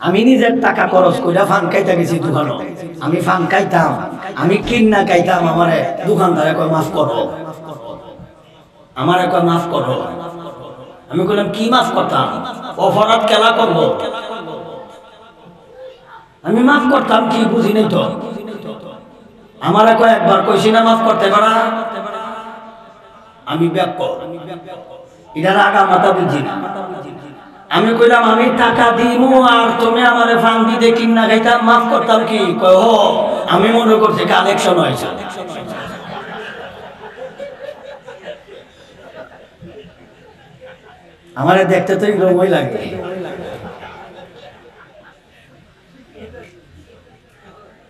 আমি নিজের টাকা খরচ কইরা ফান খাইতে গেছি দোকানে, আমি ফান খাইতাম, আমি কিন্না খাইতাম, আমারে দোকানদারে কয় মাফ করো, আমারে কয় মাফ করো। আমি কইলাম কি মাফ করতাম, অপরাধ কেলা করবো, আমি মাফ করতাম কি বুঝি নাই তো। আমারে কয় একবার কইছি না মাফ করতে পারা, আমি ব্যাক এটার আগা মাথা বুঝি না। আমি কইলাম আমি টাকা দিমু আর তুমি আমারে ফান দিতে কিন্না খাইতাম, মাফ করতাম কি? কয় ও আমি মনে করছি কালেকশন হয়েছে। আমারে দেখতে তো এরকমই লাগে।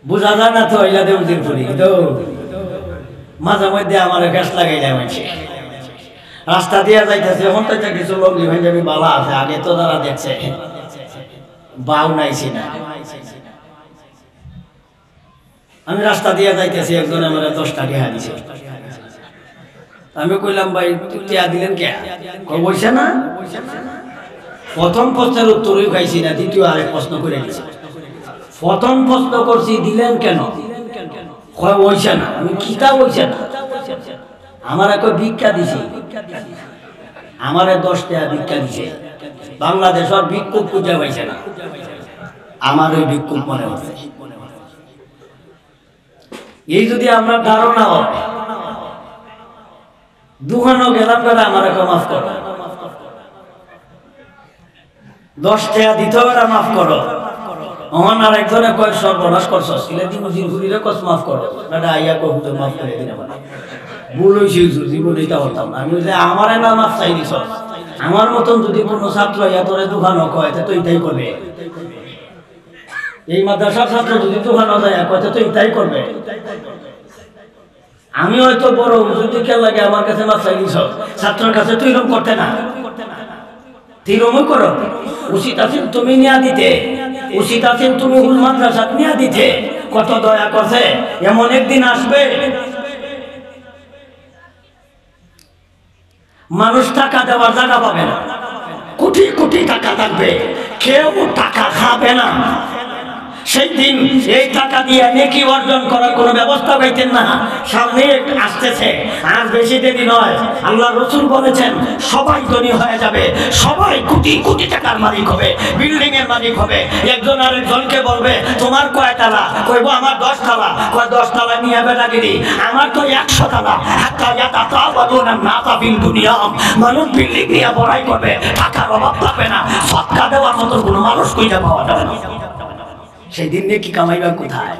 বুঝা যায় না তো ইলা দেউদিন করি তো মাঝে মধ্যে আমার গ্যাস লাগাই যায় মানছে। রাস্তা দিয়ে যাইতেছে এখন তো কিছু লোক যাবি বালা আছে, আগে তো যারা দেখছে বাউ নাইছি না। আমি রাস্তা দিয়ে যাইতেছি, একজন আমার 10 টাকা দিছে। আমি কইলাম ভাই টিয়া দিলেন কে? বইছে না। প্রথম প্রশ্নের উত্তরই খাইছি না, দ্বিতীয় আরেক প্রশ্ন করে দিছে। প্রথম প্রশ্ন করছি দিলেন কেন? কয় বইছে না। আমি কিতা বইছে না? আমার একটা ভিক্ষা দিছি, আমারে 10 টাকা ভিক্ষা দিছে। বাংলাদেশের ভিক্ষুক খুঁজে পাইছে না, আমার ওই ভিক্ষুক মনে হচ্ছে। এই যদি আমরা ধারণা হয়, দোকানও গেলাম করে আমার একটা মাফ করো, 10 টাকা দিতে হবে মাফ করো। আমার আর একজনে কয় সর্বনাশ করছো, সিলেটি মুজির ঘুরিলে কস মাফ করো, দাদা আইয়া কো হুজুর মাফ করে দিন, আমার ভুল হয়েছে হুজুর, জীবন এটা হতাম না। আমি বলি আমারে না মাফ চাই দিছ, আমার মতন যদি কোনো ছাত্র ইয়া তোরে দোকানও কয় তো এটাই করবে। এই মাদ্রাসার ছাত্র যদি দোকানও যায় কয় তো এটাই করবে। আমি হয়তো বড় হুজুর দিকে লাগে আমার কাছে মাফ চাই দিছ, ছাত্রের কাছে তুই এরকম করতে না, তিরমই করো। উচিত আছেন তুমি নিয়া দিতে, উচিত আছেন তুমি হুল মাদ্রাসা নিয়া দিতে। কত দয়া করছে। এমন একদিন আসবে মানুষ টাকা দেওয়ার জায়গা পাবে না, কোটি কোটি টাকা থাকবে, কেউ টাকা খাবে না। সেই দিন এই টাকা দিয়ে নেকি অর্জন করার কোনো ব্যবস্থা পাইতেন না। সামনে আসতেছে, আর বেশি দেরি নয়। আল্লাহ রসুল বলেছেন সবাই ধনী হয়ে যাবে, সবাই কোটি কোটি টাকার মালিক হবে, বিল্ডিং এর মালিক হবে। একজন আরেকজনকে বলবে তোমার কয় তালা? কইব আমার 10 তালা। কয় 10 তালা নিয়ে বেটাগিরি, আমার তো 100 তালা। মানুষ বিল্ডিং নিয়ে বড়াই করবে, টাকার অভাব থাকবে না, সৎকা দেওয়ার মতো কোনো মানুষ কইটা পাওয়া যাবে না। সেই দিন কি কামাইবা কোথায়?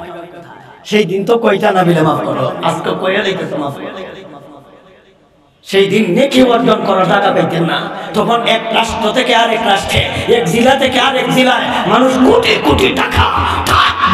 সেই দিন তো কইতা না বিলে মাফ করো, আজকে কইয়া দিতেছ মাফ করো। সেই দিন নেকি অর্জন করার টাকা পাইতেন না। তখন এক রাষ্ট্র থেকে আরেক রাষ্ট্রে, এক জেলা থেকে আরেক জেলায় মানুষ কোটি কোটি টাকা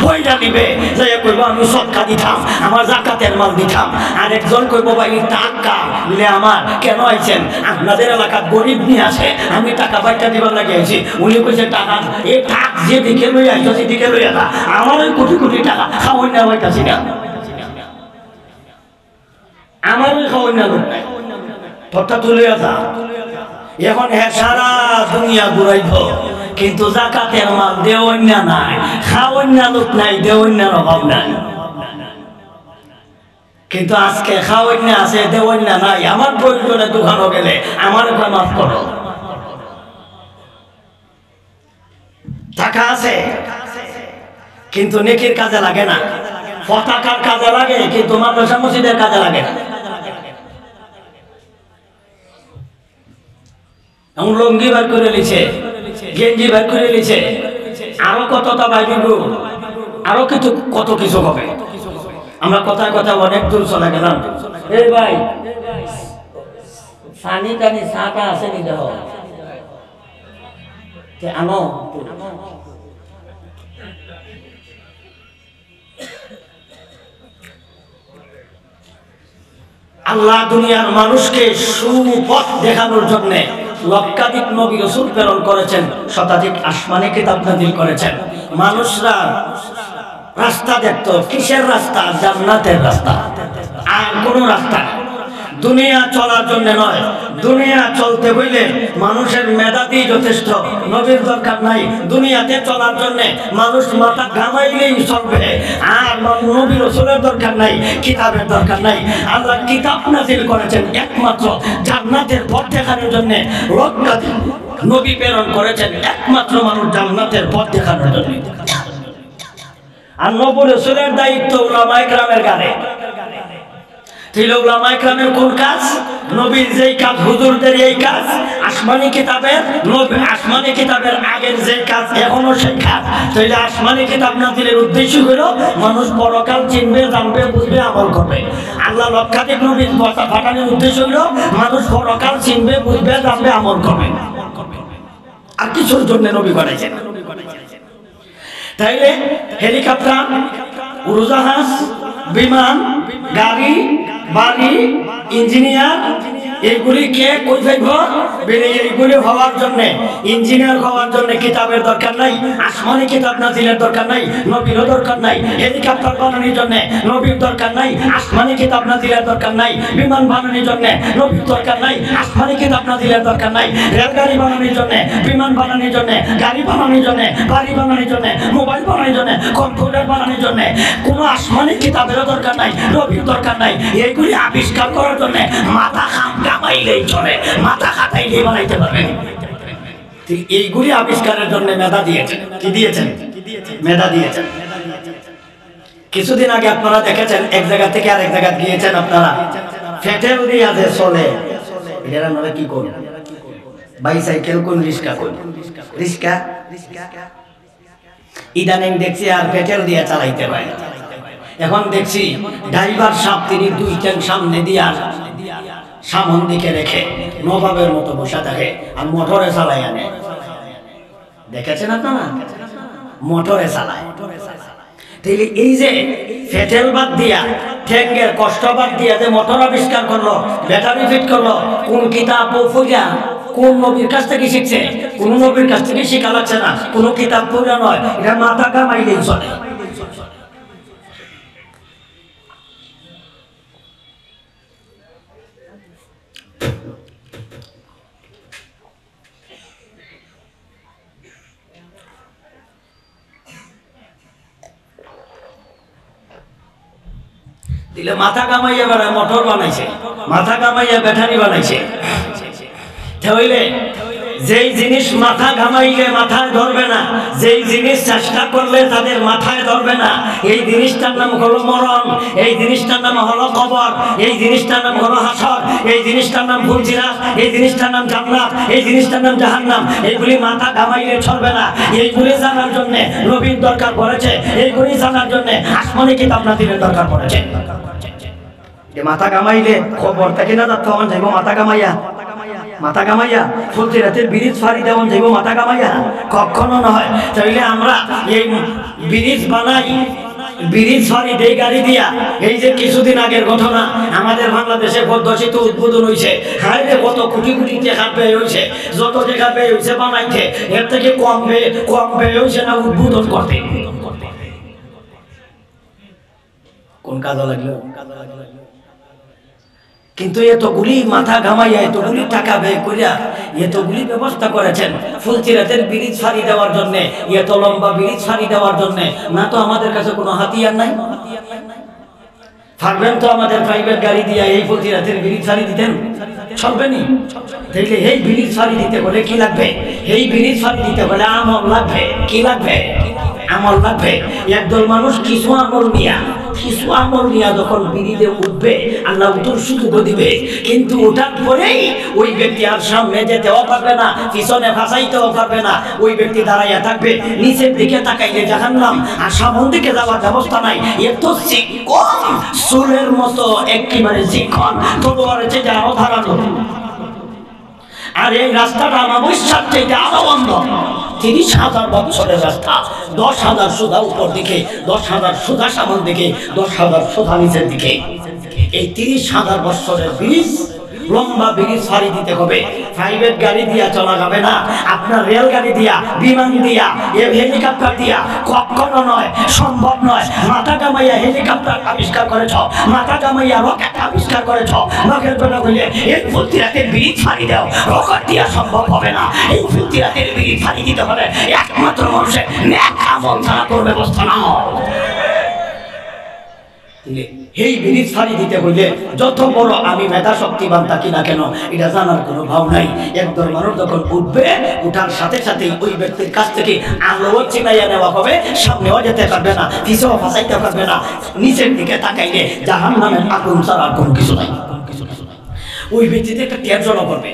বইটা দিবে, যে কইব আমি সদকা দিতাম, আমার যাকাতের মাল দিতাম। আর একজন কইব ভাই টাকা বলে আমার কেন আইছেন? আপনাদের এলাকার গরিব নিয়ে আসে, আমি টাকা পয়সা দিবার লাগে আইছি। উনি কইছে টাকা এই টাক যে দিকে লই আইছো সেদিকে লই আলা, আমার ওই কোটি কোটি টাকা খাওয়াই না হইতাছি না, আমার ওই খাওয়াই না লোক নাই, তোরটা তুলে আসা। এখন হ্যাঁ সারা দুনিয়া ঘুরাইব, কিন্তু যাকাতের মাল দেওয়ান্যা নাই, খাওয়ান্যা লোক নাই, দেওয়ান্যার অভাব নাই। কিন্তু আজকে খাওয়ান্যা আছে, দেওয়ান্যা নাই। আমার প্রয়োজনে দোকানও গেলে আমার কয় মাফ করো। টাকা আছে কিন্তু নেকির কাজে লাগে না, পতাকার কাজে লাগে কিন্তু মাদ্রাসা মসজিদের কাজে লাগে না। এমন লঙ্গি বার করে লিছে, গেঞ্জি বার করে লিছে, আরো কতটা বাইরে, আরো কিছু কত কিছু হবে। আমরা কথায় কথায় অনেক দূর চলে গেলাম। এই ভাই পানি টানি চাটা আছে নি দেহ আনো। আল্লাহ দুনিয়ার মানুষকে সুপথ দেখানোর জন্য লক্ষাধিক নবী রাসূল প্রেরণ করেছেন, শতাধিক আসমানি কিতাব নাযিল করেছেন। মানুষরা রাস্তা দেখতো, কিসের রাস্তা? জান্নাতের রাস্তা, আর কোন রাস্তা। দুনিয়া চলার জন্য নয়, দুনিয়া চলতে হইলে মানুষের মেধা দিয়ে যথেষ্ট, নবীর দরকার নাই। দুনিয়াতে চলার জন্য মানুষ মাথা ঘামাইলেই চলবে, আর নবী রাসূলের দরকার নাই, কিতাবের দরকার নাই। আল্লাহ কিতাব নাযিল করেছেন একমাত্র জান্নাতের পথ দেখানোর জন্য, লক্ষাধিক নবী প্রেরণ করেছেন একমাত্র মানুষ জান্নাতের পথ দেখানোর জন্য। আর নবী রাসূলের দায়িত্ব উলামায়ে কেরামের গানে। উলামায়ে কেরামের কোন কাজ? নবীর যেই কাজ, হুজুরদের এই কাজ, আসমানি কিতাবের আসমানি কিতাবের আগের যে কাজ এখনো সেই কাজ। তাইলে আসমানি কিতাব নাযিলের উদ্দেশ্য হলো মানুষ পরকাল চিনবে, জানবে, বুঝবে, আমল করবে। আল্লাহ লক্ষাধিক নবীর পাঠানোর উদ্দেশ্য হলো মানুষ পরকাল চিনবে, বুঝবে, জানবে, আমল করবে। আর কিছুর জন্য নবী বানাইছেন। তাইলে হেলিকপ্টার, উড়োজাহাজ, বিমান, গাড়ি, বাড়ি, ইঞ্জিনিয়ার, এইগুলি কে কই যাইব? এইগুলি হওয়ার জন্য, ইঞ্জিনিয়ার হওয়ার জন্য কিতাবের দরকার নাই, আসমানি কিতাব নাযিলের দরকার নাই, নবীরও দরকার নাই। হেলিকপ্টার বানানোর জন্য নবীর দরকার নাই, আসমানি কিতাব নাযিলের দরকার নাই। বিমান বানানোর জন্য নবীর দরকার নাই, আসমানি কিতাব নাযিলের দরকার নাই। রেলগাড়ি বানানোর জন্য, বিমান বানানোর জন্য, গাড়ি বানানোর জন্য, বাড়ি বানানোর জন্য, মোবাইল বানানোর জন্য, কম্পিউটার বানানোর জন্য কোনো আসমানি কিতাবেরও দরকার নাই, নবীর দরকার নাই। এইগুলি আবিষ্কার করার জন্য মাথা কামাইলেই চলে, মাথা খাটাইলেই বানাইতে পারবেন। এইগুলি আবিষ্কারের জন্য মেধা দিয়েছেন। কি দিয়েছেন? মেধা দিয়েছেন। কিছুদিন আগে আপনারা দেখেছেন এক জায়গা থেকে আরেক জায়গা গিয়েছেন, আপনারা ফেটেল দিয়া যে চলে, এরা আমরা কি করব? বাইসাইকেল কোন, রিস্কা কোন? রিস্কা ইদানিং দেখছি আর পেট্রোল দিয়ে চালাইতে পারে। এখন দেখছি ড্রাইভার সাহেব তিনি দুই ট্যাঙ্ক সামনে দিয়া সামন দিকে রেখে নবাবের মতো বসে থাকে, আর মোটরে চালাই আনে। দেখেছেন আপনারা? মোটরে চালায়। তাইলে এই যে পেট্রোল বাদ দিয়া, ট্যাঙ্কের কষ্ট বাদ দিয়া যে মোটর আবিষ্কার করলো, ব্যাটারি ফিট করলো, কোন কিতাব পড়া, কোন নবীর কাছ থেকে শিখছে? কোন নবীর কাছ থেকে শিখা লাগছে না, কোন কিতাব পড়া নয়, এটা মাথা কামাইলেই চলে। দিলে মাথা কামাইয়া বেড়ায় মোটর বানাইছে, মাথা কামাইয়া ব্যাটারি বানাইছে। তাহলে যেই জিনিস মাথা ঘামাইলে মাথায় ধরবে না, যেই জিনিস চেষ্টা করলে তাদের মাথায় ধরবে না, এই জিনিসটার নাম হলো মরণ, এই জিনিসটার নাম হলো কবর, এই জিনিসটার নাম হলো হাসর, এই জিনিসটার নাম ফুলসিরাত, এই জিনিসটার নাম জান্নাত, এই জিনিসটার নাম জাহান্নাম। এইগুলি মাথা ঘামাইলে চলবে না। এইগুলি জানার জন্য নবীর দরকার পড়েছে, এইগুলি জানার জন্য আসমানি কিতাব নাযিলের দরকার পড়েছে। মাথা কামাইলে খবর থাকে না, যাতে আমার যাইব মাথা কামাইয়া, মাথা কামাইয়া ফুলসিরাতের ব্রিজ ফাড়ি দেওয়ান যাইব মাথা কামাইয়া, কখনো নয়। তাইলে আমরা এই ব্রিজ বানাই, ব্রিজ ফাড়ি দেই গাড়ি দিয়া। এই যে কিছুদিন আগের ঘটনা, আমাদের বাংলাদেশে পদ্মা সেতু উদ্বোধন হয়েছে, হায় রে কত কোটি কোটি টাকা ব্যয় হয়েছে। যত টাকা ব্যয় হয়েছে বানাইতে, এর থেকে কম ব্যয় হয়েছে না উদ্বোধন করতে। কোন কাজে লাগলো? কিন্তু এতগুলি মাথা ঘামাইয়া, এতগুলি টাকা ব্যয় করিয়া এতগুলি ব্যবস্থা করেছেন ফুলসিরাতের ব্রিজ ফাড়ি দেওয়ার জন্য, এত লম্বা ব্রিজ ফাড়ি দেওয়ার জন্য। না তো আমাদের কাছে কোনো হাতিয়ার নাই? পারবেন তো আমাদের প্রাইভেট গাড়ি দিয়ে এই ফুলসিরাতের ব্রিজ ফাড়ি দিতেন? চলবেনি। তাইলে এই ব্রিজ ফাড়ি দিতে হলে কি লাগবে? এই ব্রিজ ফাড়ি দিতে হলে আমল লাগবে। কি লাগবে? আমল লাগবে। একদল মানুষ কিছু আমল নিয়া যখন ব্রিজে উঠবে, আল্লাহ উত্তর সুযোগ দিবে, কিন্তু ওঠার পরেই ওই ব্যক্তি আর সামনে যেতেও পারবে না, পিছনে ফাঁসাইতেও পারবে না। ওই ব্যক্তি দাঁড়াইয়া থাকবে, নিচের দিকে তাকাইলে জাহান্নাম, আর সামনের দিকে যাওয়ার ব্যবস্থা নাই। এত চিকন চুলের মতো, একেবারে চিকন, তলোয়ারের চেয়ে আরো ধারালো। আর এই রাস্তাটা অমাবস্যার চাইতে আরো অন্ধ। 30,000 বছরের রাস্তা, 10,000 সোজা উপর দিকে, 10,000 সোজা সামন দিকে, 10,000 সোজা নিচের দিকে। এই 30,000 বছরের ব্রিজ লম্বা ব্রিজ ফাড়ি দিতে হবে। প্রাইভেট গাড়ি দিয়া চলা যাবে না, আপনার রেলগাড়ি দিয়া, বিমান দিয়া, হেলিকপ্টার দিয়া কখনো নয়, সম্ভব নয়। মাথা কামাইয়া হেলিকপ্টার আবিষ্কার করেছ, মাথা কামাইয়া রকেট আবিষ্কার করেছ, রকেট বেলা বলে এই ফুলতিরাতের ব্রিজ ফাড়ি দাও, রকেট দিয়া সম্ভব হবে না। এই ফুলতিরাতের ব্রিজ ফাড়ি দিতে হবে একমাত্র মানুষের নেক আমল ছাড়া কোনো ব্যবস্থা না। এই ব্রিজ ফাড়ি দিতে হইলে যত বড় আমি মেধা শক্তিবান থাকি না কেন, এটা জানার কোনো ভাব নাই। একদল মানুষ যখন উঠবে, উঠার সাথে সাথেই ওই ব্যক্তির কাছ থেকে আলো চিনাইয়া নেওয়া হবে, সামনেও যেতে পারবে না, পিছেও ফাঁসাইতে পারবে না। নিচের দিকে তাকাইলে জাহান্নামের আগুন ছাড়া আর কোনো কিছু নাই। ওই ব্যক্তিতে একটা টেনশনও করবে।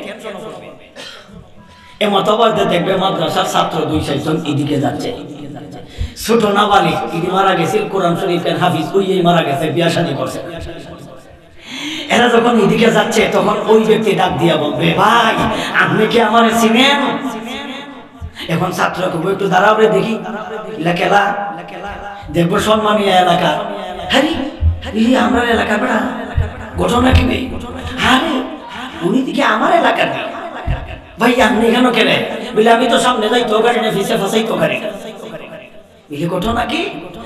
এমত অবস্থায় দেখবে মাদ্রাসার ছাত্র 2-4 জন এদিকে যাচ্ছে। ছোট নাবালিগ, ইনি মারা গেছে, কোরআন শরীফের হাফিজ, ওই মারা গেছে, বিয়া শাদী করছে। এরা যখন এদিকে যাচ্ছে তখন ওই ব্যক্তি ডাক দিয়া বলবে, ভাই আপনি কি আমারে চিনেন? এখন ছাত্র খুব একটু দাঁড়াবে, দেখি লেখেলা দেখবো সম্মানীয় এলাকা। হ্যাঁ আমরা এলাকার বেড়া, ঘটনা কি নেই? আরে উনি দিকে আমার এলাকার নেই। ভাই আপনি কেন কেনে? বলে আমি তো সামনে যাই তো গাড়ি না, ফিসে ফাঁসাই তো গাড়ি। বলে ঘটনা কি?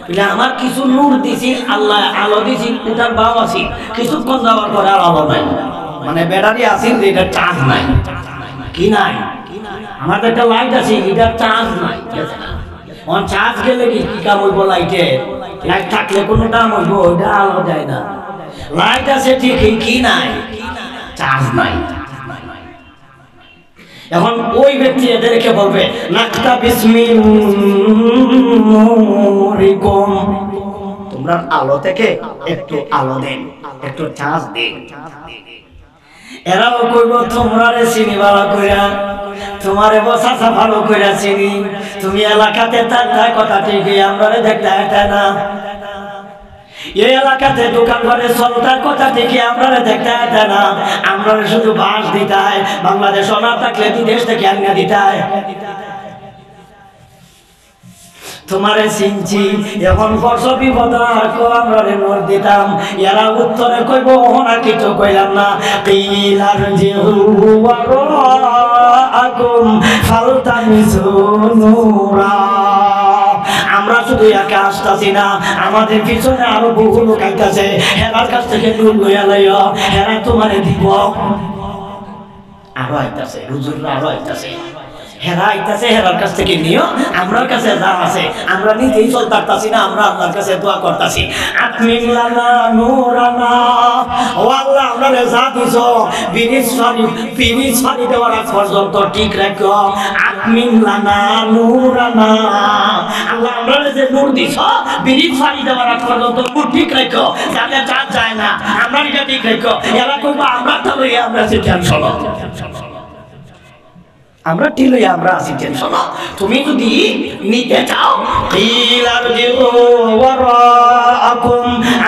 বলে আমার কিছু নূর দিছিল আল্লাহ, আলো দিছিল, উঠার বাও আছিল, কিছুক্ষণ যাওয়ার পরে আর আলো নাই, মানে ব্যাটারি আছিল, এটার চার্জ নাই। কি নাই? আমার একটা লাইট আছে, এটার চার্জ নাই। অন চার্জ গেলে কি কাম হইব? লাইটের লাইট থাকলে কোনো দাম হইব? ওইটা আলো দেয় না। লাইট আছে ঠিকই, কি নাই? চার্জ নাই। এখন ওই ব্যক্তি এদেরকে বলবে, নাকতা বিসমিল্লাহিকুম, তোমরা আলো থেকে একটু আলো দেন, একটু চার্জ দেন। এরাও কইব, তোমরা রে চিনি ভালো কইরা, তোমারে বসাসা ভালো কইরা চিনি, তুমি এলাকাতে তার কথা ঠিকই, আমরা দেখতে এটা না। এই এলাকাতে দোকান ঘরে চলতার কথা ঠিকই, আমরা দেখতে এটা না। আমরা শুধু বাস দিতাই, বাংলাদেশ না থাকলে বিদেশ থেকে আনিয়া দিতাই। তোমারে চিনছি, এখন বর্ষ বিপদ আমরা নোট দিতাম। এরা উত্তরে কইব, ওনা কিছু কইলাম না। কিলার আমরা শুধু একা আসতেছি না, আমাদের পিছনে আরো বহু লোক আইতাছে। হেরার কাছ থেকে নূর লইয়া লইয়া হেরা তোমারে দিব। আরো আইতাছে, হুজুররা আরো আইতাছে, হেরা আইতাছে, হেরার কাছ থেকে নিও। আমরার কাছে যা আছে আমরা নিজেই চলতে পারতাছি না, আমরা আল্লাহর কাছে দোয়া করতাছি। আতমিন লানা নূরানা, ও আল্লাহ আমরারে যা দিছো বিরিজ ফাড়ি দেওয়ার আগ পর্যন্ত ঠিক রাখো। আতমিন লানা নূরানা, আল্লাহ আমরারে যে নূর দিছো বিরিজ ফাড়ি দেওয়ার আগ পর্যন্ত নূর ঠিক রাখো, যাতে চাঁদ যায় না, আমরা এটা ঠিক রাখো। এরা কইবো আমরা তো লইয়া আমরা আছি টেনশন, আমরা টিলই আমরা আছি টেনশন। তুমি যদি নিতে চাও,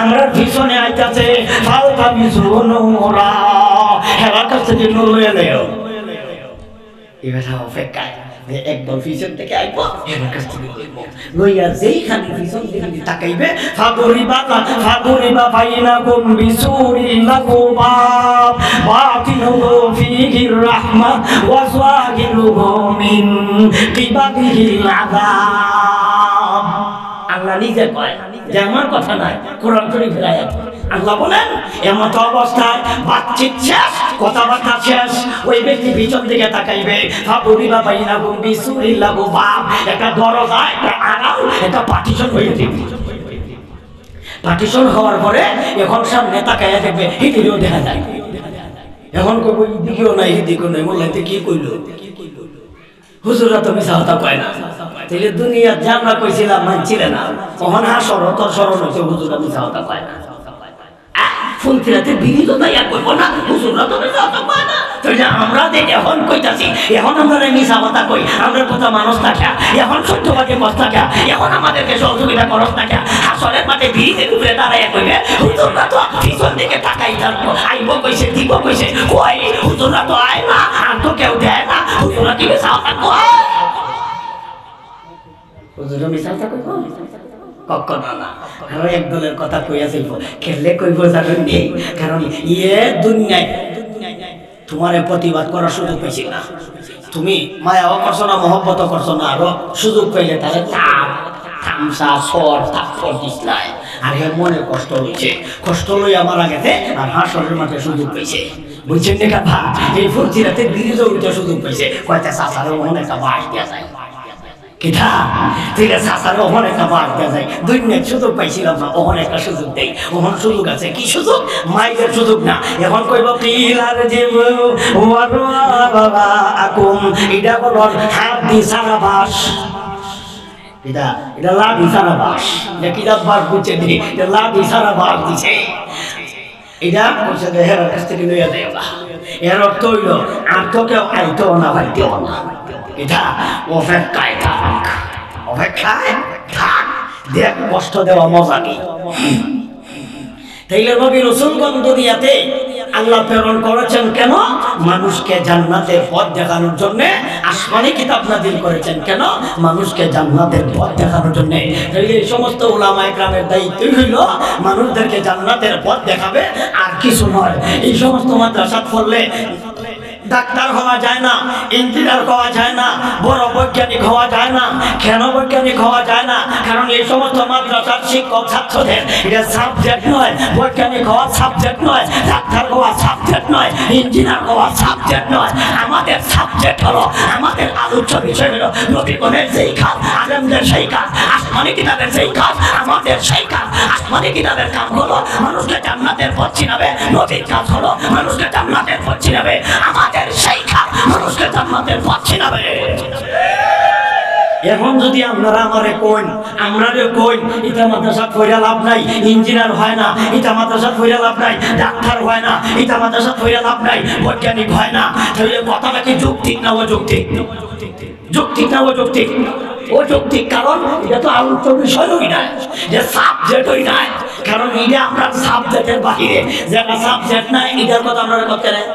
আমরা পিছনে আইতাছে, হেরার কাছ থেকে নূর লইয়া লইও। এবার অপেক্ষায় একদল পিছন থেকে আইব, হেরার কাছ থেকে লইয়া যেইখানে পিছন থেকে তাকাইবে, ফাদুরিবা বাইনাকুম বিসুরিন লাহু বাব বাতিনুহু ফীহির রাহমাহ ওয়া যাহিরুহু মিন কিবালিহিল আযাব। আল্লাহ নিজে কয় যে আমার কথা নাই, কোরআন শরীফের আয়াত। আল্লাহ বলেন এমত অবস্থায় বাতচিত শেষ, কথাবার্তা শেষ, ওই ব্যক্তি পিছন দিকে তাকাইবে। ফাদুরিবা বাইনাকুম বিসুরিন লাহু বাব, একটা দরজা, একটা আড়াল, একটা পার্টিশন হয়ে যাবে। পার্টিশন হওয়ার পরে এখন সামনে তাকাইয়া দেখবে, হিদিকেও দেখা যায়। এখন কইব এদিকেও নাই, এদিকেও নাই, মোল্লাইতে কি কইল? হুজুররা তো মিছা কথা কয় না। তাহলে দুনিয়া যা আমরা কইছিলাম মানছিলে না, তখন হাসর তোর স্মরণ হয়েছে, হুজুররা মিছা কথা কয় না। ফুলতিরাতে বিরিত তাইয়া কইব না, হুজুররা তো মিছা কথা কয় না। তাহলে আমরা যে এখন কইতাছি, এখন আমরা মিছা কথা কই, আমরা কথা মানুষ থাকা, এখন সত্যবাদী কথা থাকা, এখন আমাদেরকে সহযোগিতা করস থাকা। হাসরের মাঠে বিরিতের উপরে দাঁড়াইয়া কইবে, হুজুররা তো পিছন দিকে তাকাই থাকবো, আইব কইছে, দিব কইছে, কই হুজুররা তো আয় না, আর তো কেউ দেয় না, হুজুররা কি মিছা কথা কয়? হুজুররা মিছা কথা কইব কখনো না। আরো একদলের কথা কইয়া যাইব, খেলে কইব জানেন নেই, কারণ ইয়ে দুনিয়ায় তোমারে প্রতিবাদ করার সুযোগ পেয়েছি না, তুমি মায়াও করছো না, মহব্বত করছো না, আরো সুযোগ পেলে তাহলে তামসা সর তাৎপর দিস নাই। আর হে মনে কষ্ট হয়েছে, কষ্ট লই আমার আগেতে আর হাসরের মাঠে সুযোগ পেয়েছে। বুঝছেন দেখা ভা এই ফুর্তি রাতে ব্রিজে উঠতে সুযোগ পেয়েছে, কয়টা সাসারে মনে একটা বাস দেওয়া যায় কিথা ঠিক আছে, সাসারে ওখানে একটা বাস দেওয়া যায়। দুই মিনিট সুযোগ পাইছিলাম না, ওখানে একটা সুযোগ দেয়, ওখানে সুযোগ আছে। কি সুযোগ? মাইকের সুযোগ না। এখন কইব পিলার যে বাবা আকুম এটা বলো হাত দি সারা বাস, এটা এটা লাভ সারা বাস, এটা কিতাব বাস বুঝছে দি, এটা লাভ সারা বাস দিছে। এটা কইছে যে হের কাছ থেকে লইয়া যায়, এর অর্থ হইল আর তো কেউ আইতেও না ভাইতেও না, এটা অপেক্ষায় থাক, অপেক্ষায় থাক, দেখ কষ্ট দেওয়া মজা কি। তাইলে নবী রাসূলগণ দুনিয়াতে আল্লাহ প্রেরণ করেছেন কেন? মানুষকে জান্নাতের পথ দেখানোর জন্য। আসমানি কিতাব নাযিল করেছেন কেন? মানুষকে জান্নাতের পথ দেখানোর জন্য। তাইলে এই সমস্ত উলামায়ে কেরামের দায়িত্ব হইল মানুষদেরকে জান্নাতের পথ দেখাবে, আর কিছু নয়। এই সমস্ত মাদ্রাসা পড়লে ডাক্তার হওয়া যায় না, ইঞ্জিনিয়ার হওয়া যায় না, বড় বৈজ্ঞানিক হওয়া যায় না। কেন বৈজ্ঞানিক হওয়া যায় না? কারণ এই সমস্ত মাদ্রাসার শিক্ষক ছাত্রদের এটা সাবজেক্ট নয়, বৈজ্ঞানিক হওয়া সাবজেক্ট নয়, ডাক্তার হওয়া সাবজেক্ট নয়, ইঞ্জিনিয়ার হওয়া সাবজেক্ট নয়। আমাদের সাবজেক্ট হলো, আমাদের আলোচ্য বিষয় হলো নবীগণের যেই কাজ, আলেমদের সেই কাজ, আসমানি কিতাবের সেই কাজ, আমাদের সেই কাজ। আসমানি কিতাবের কাজ হলো মানুষকে জান্নাতের পথ চিনাবে, নবীর কাজ হলো মানুষকে জান্নাতের পথ চিনাবে, আমাদের সেই কাজ মানুষকে জান্নাতের পথ চিনাবে। এখন যদি আপনারা আমারে কইন, আমরা কইন এটা মাদ্রাসা পড়া লাভ নাই, ইঞ্জিনিয়ার হয় না, এটা মাদ্রাসা পড়া লাভ নাই, ডাক্তার হয় না, এটা মাদ্রাসা পড়া লাভ নাই, বৈজ্ঞানিক হয় না, তাহলে কথাটা কি যৌক্তিক না অযৌক্তিক? যৌক্তিক না অযৌক্তিক? অযৌক্তিক। কারণ এটা তো আলোচ্য বিষয়ই না, যে সাবজেক্টই নাই। কারণ এটা আমরা সাবজেক্টের বাহিরে, যেটা সাবজেক্ট নাই এটার কথা আমরা করতে নাই,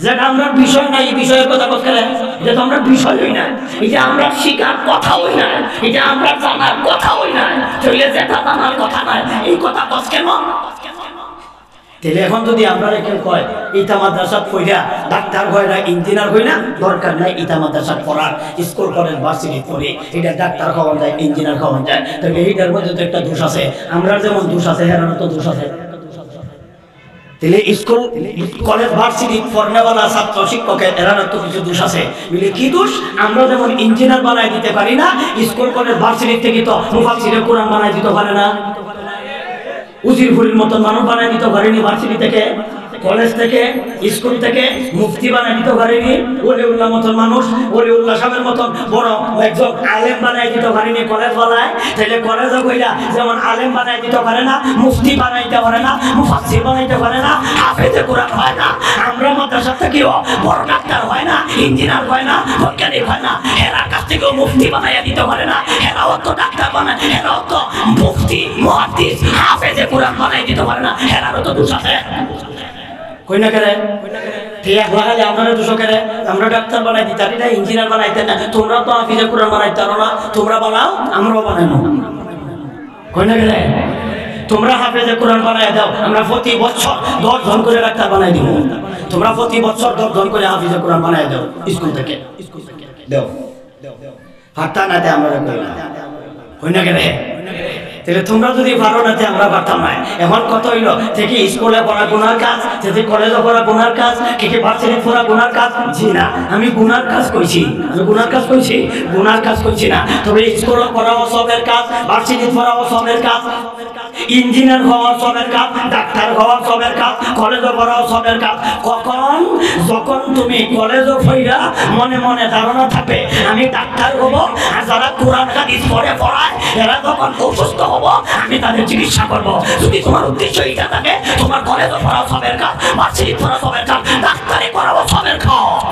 যেটা আমরা বিষয় নাই এই বিষয়ের কথা করতে নাই, এটা তো আমরা বিষয়ই না, এটা আমরা শিকার কথা হই না, এটা আমরা জানার কথা হই না। তাহলে যেটা জানার কথা নাই এই কথা কস কেন? তাহলে এখন যদি আপনারা কেউ কয় ইটা মাদ্রাসা পড়া ডাক্তার হয় না, ইঞ্জিনিয়ার হয় না, দরকার নাই ইটা মাদ্রাসা পড়ার, স্কুল কলেজ ভার্সিটি পড়ে এটা ডাক্তার হওয়া যায়, ইঞ্জিনিয়ার হওয়া যায়, তাহলে এইটার মধ্যে তো একটা দোষ আছে। আমরা যেমন দোষ আছে হেরানো তো দোষ আছে। তাহলে স্কুল কলেজ ভার্সিটি পড়নেওয়ালা ছাত্র শিক্ষকের এরানো তো কিছু দোষ আছে। বলে কি দোষ? আমরা যেমন ইঞ্জিনিয়ার বানাই দিতে পারি না, স্কুল কলেজ ভার্সিটি থেকে তো মুফাসসিরে কোরআন বানাই দিতে পারে না, উজিরপুরের মতন মানুষ বানাই দিতে পারেনি, ভার্সিটি থেকে, কলেজ থেকে, স্কুল থেকে মুফতি বানাই দিতে পারেনি, ওলিউল্লাহ মতন মানুষ, ওলিউল্লাহ সাহেবের মতন বড় একজন আলেম বানাই দিতে পারেনি কলেজ বানায়। তাহলে কলেজে কইরা যেমন আলেম বানাই দিতে পারে না, মুফতি বানাইতে পারে না, মুফাসসির বানাইতে পারে না, হাফেজে কোরআন হয় না, আমরা মাদ্রাসা থেকেও বড় ডাক্তার হয় না, ইঞ্জিনিয়ার হয় না, বৈজ্ঞানিক হয় না, হেরার কাছ থেকেও মুফতি বানাইয়া দিতে পারে না, হেরাও তো ডাক্তার বানায়, হেরাও তো মুফতি মুহাদ্দিস হাফেজে কোরআন বানাই দিতে পারে না, হেরারও তো দোষ আছে। কই না করে ঠিক লাগালে আপনারা দুশো করে আমরা ডাক্তার বানাই দিতে পারি না, ইঞ্জিনিয়ার বানাইতে না, তোমরা তো হাফিজে কোরআন বানাইতে পারো না, তোমরা বানাও আমরাও বানাইনো। কই না করে তোমরা হাফেজে কোরআন বানাই দাও, আমরা প্রতি বছর 10 জন করে ডাক্তার বানাই দিব, তোমরা প্রতি বছর 10 জন করে হাফিজে কোরআন বানাই দাও স্কুল থেকে দাও, ফাটা নাতে আমরা কই না। কই না করে তাহলে তোমরা যদি পারো না আমরা পারতাম না। এখন কত হইল থেকে স্কুলে পড়া গুনার কাজ, থেকে কলেজে পড়া গুনার কাজ, থেকে ভার্সিটি পড়া গুনার কাজ? জি না, আমি গুনার কাজ কইছি, আমি গুনার কাজ কইছি, গুনার কাজ কইছি না। তবে স্কুলে পড়াও সবের কাজ, ভার্সিটি পড়াও সবের কাজ, ইঞ্জিনিয়ার হওয়া সবের কাজ, ডাক্তার হওয়া সবের কাজ, কলেজে পড়াও সবের কাজ। কখন? যখন তুমি কলেজে পড়া মনে মনে ধারণা থাকবে আমি ডাক্তার হব, আর যারা কোরআন হাদিস পড়ে পড়ায় এরা যখন অসুস্থ হব আমি তাদের চিকিৎসা করব। যদি তোমার উদ্দেশ্য এটা থাকে, তোমার কলেজে পড়াও সবের কাজ, ভার্সিটি পড়া সবের কাজ, ডাক্তারি করাও সবের কাজ।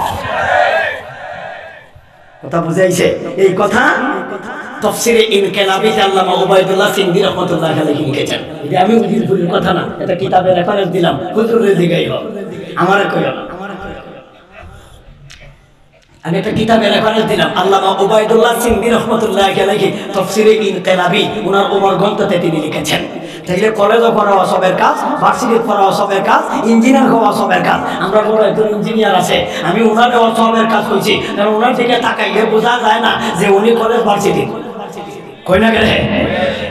কথা বুঝাইছে? এই কথা তাফসীরে ইনকিলাবীতে আল্লামা উবাইদুল্লাহ সিন্দি রাহমাতুল্লাহ আলাইহি লিখেছেন। এটা আমি হুজুরের কথা না, এটা কিতাবে রেফারেন্স দিলাম, হুজুরের দিকেই হোক, আমারে কইও না। আমি একটা কিতাবে রেফারেন্স দিলাম, আল্লামা উবাইদুল্লাহ সিন্দি রাহমাতুল্লাহ আলাইহি তাফসীরে ইনকিলাবী ওনার ওমর গ্রন্থতে তিনি লিখেছেন। তাইলে কলেজে পড়াও সবের কাজ, ভার্সিটি পড়াও সবের কাজ, ইঞ্জিনিয়ার হওয়া সবের কাজ। আমরা বড় একজন ইঞ্জিনিয়ার আছে, আমি ওনারে সবের কাজ করছি, কারণ ওনার দিকে তাকাইলে বোঝা যায় না যে উনি কলেজ ভার্সিটি কই না গেলে।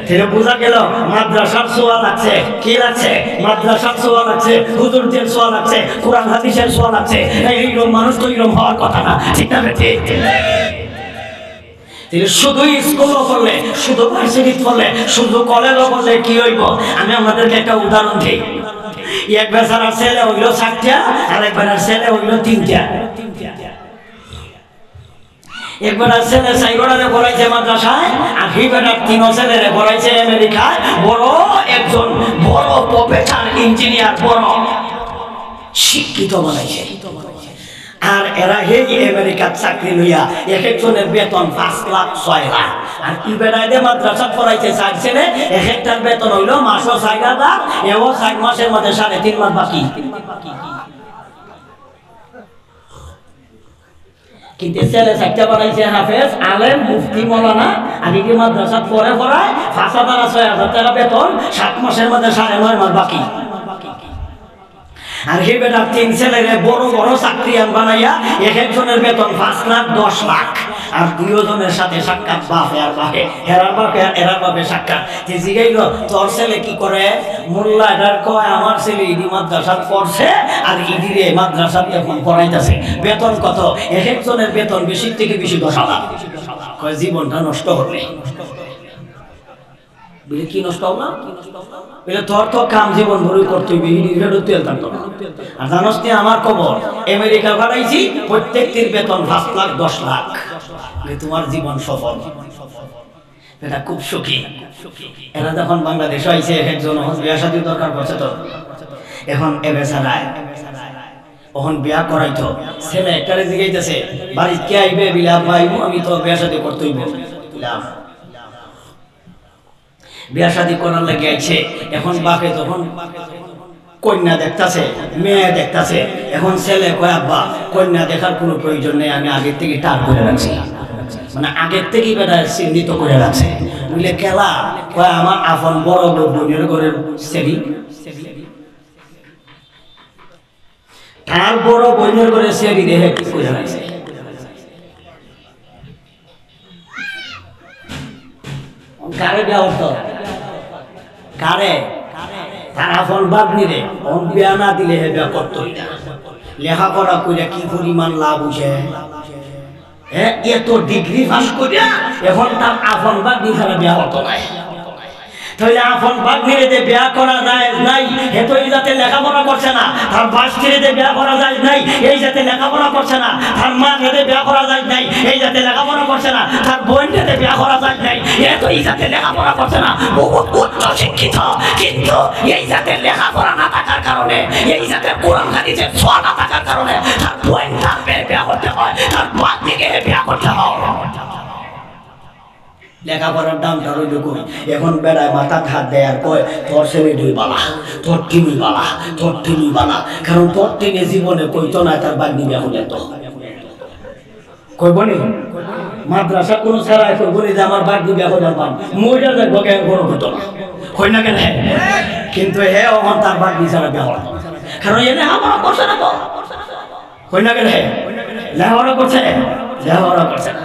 তাহলে বোঝা গেল মাদ্রাসার ছোঁয়া লাগছে, কি লাগছে? মাদ্রাসার ছোঁয়া লাগছে, হুজুরদের ছোঁয়া লাগছে, কোরআন হাদিসের ছোঁয়া লাগছে। এইরকম মানুষ তো এইরকম হওয়ার কথা না, ঠিক না ঠিক? শুধু স্কুলও পড়লে, শুধু ভার্সিটি পড়লে, শুধু কলেজও পড়লে কি হইব? আমি আমাদেরকে একটা উদাহরণ দিই। এক বেচারার ছেলে হইল 7টা, আর এক বেটার ছেলে হইল 3টা। এক বেটার ছেলে 4 বেটারে পড়াইছে মাদ্রাসায়, আর এই বেটার 3 ছেলেরে পড়াইছে আমেরিকায়। বড় একজন বড় প্রফেসর, ইঞ্জিনিয়ার, বড় শিক্ষিত বানাইছে। আর এরা এই আমেরিকার চাকরি লইয়া এক একজনের বেতন 5 লাখ 6 লাখ। আর কি বেড়াইতে মাদ্রাসা পড়াইছে 4 ছেলে, এক একটার বেতন হইল মাসও 4,000, এও 4 মাসের মধ্যে 3.5 মাস বাকি। কিন্তু ছেলে 4টা বানাইছে হাফেজ, আলেম, মুফতি, মৌলানা। আর এই মাদ্রাসা পড়ে পড়ায় 5,000 আর 6,000 টাকা বেতন, 7 মাসের মধ্যে 9.5 মাস বাকি। আর হে বেটা 3 ছেলেরে বড় বড় চাকরিয়ান বানাইয়া এক একজনের বেতন 5 লাখ 10 লাখ। আর 2 জনের সাথে সাক্ষাৎ, বাপে আর বাপে, হেরার বাপে আর এরার বাপে সাক্ষাৎ। জিগাইল তোর ছেলে কি করে? মোল্লা এটার কয় আমার ছেলে ইডি মাদ্রাসা পড়ছে, আর ইডিরে মাদ্রাসা এখন পড়াইতেছে। বেতন কত? এক একজনের বেতন বেশি থেকে বেশি 10 লাখ। কয় জীবনটা নষ্ট হবে। বলে কি নষ্ট হল? বলে তোর তো কাম জীবন ভরে করতে হইবে, তেল থাকতো না। আর জানোস নি আমার খবর, আমেরিকা বাড়াইছি, প্রত্যেকটির বেতন 5 লাখ 10 লাখ। তোমার জীবন সফল। এটা খুব সুখী। এরা যখন বাংলাদেশ আইছে, একজন বিয়া শাদী দরকার পড়ছে, তো এখন এবেসারায় তখন বিয়া করাইতো। ছেলে একটারে জিগাইতেছে বাড়ি কে আইবে? বিলা ভাই আমি তো বিয়া শাদী করতে হইব। বিয়া শাদী করার লাগে আইছে। এখন বাপে তখন কন্যা দেখতাছে, মেয়ে দেখতাছে। এখন ছেলে কয় আব্বা কন্যা দেখার কোনো প্রয়োজন নেই, আমি আগের থেকে টার করে রাখছি। মানে আগের থেকেই বেটা চিহ্নিত করে রাখছে। বুঝলে খেলা কয় আমার আপন বড় বোনের ঘরের ছেলে, তার বড় বোনের ঘরের ছেলে দেখে কি করে রাখছে। কারে বিয়া হতো? কারে? তার আপন বাগনি রে। বিয়া না দিলে হে বিয়া করতোই না। লেখাপড়া কইরা কি পরিমাণ লাভ হইছে। এত ডিগ্রি পাস করিয়া এখন তার আপন বাগনি ছাড়া বিয়া হতো না। তাহলে আপন বাগনিরে যে বিয়া করা যায় নাই, হেতো এই যাতে লেখাপড়া করছে না। তার বাসটিরে যে বিয়া করা যায় নাই, এই যাতে লেখাপড়া করছে না। তার মা যাতে বিয়া করা যায় নাই, এই যাতে লেখাপড়া করছে না। তার বোন যাতে বিয়া করা যায় নাই, এতো এই যাতে লেখাপড়া করছে না। বহুত উচ্চ শিক্ষিত, কিন্তু এই যাতে লেখাপড়া না থাকার কারণে, এই যাতে কোরআন হাদিসের ছোঁয়া না থাকার কারণে তার বোন তার বিয়া করতে হয়, তার বাগনিকে বিয়া করতে হয়। লেখাপড়ার দামটা রইল কই? এখন বেড়ায় মাথা হাত দেয় আর কয় তোর ছেলে 2 বালা, তোর 3 বালা, তোর 3 বালা। কারণ তোর 3 জীবনে কইতো না তার বাগনি বিয়া হলে তো কইব নি? মাদ্রাসা কোনো ছাড়াই কইব নি যে আমার বাগনি বিয়া হলে পান মইটা দেখবো কেন কোনো হতো না, কই না কেন? কিন্তু হে ওখান তার বাগনি ছাড়া বিয়া হলো, কারণ এ লেখাপড়া করছে না তো, কই না কেন? লেখাপড়া করছে, লেখাপড়া করছে না।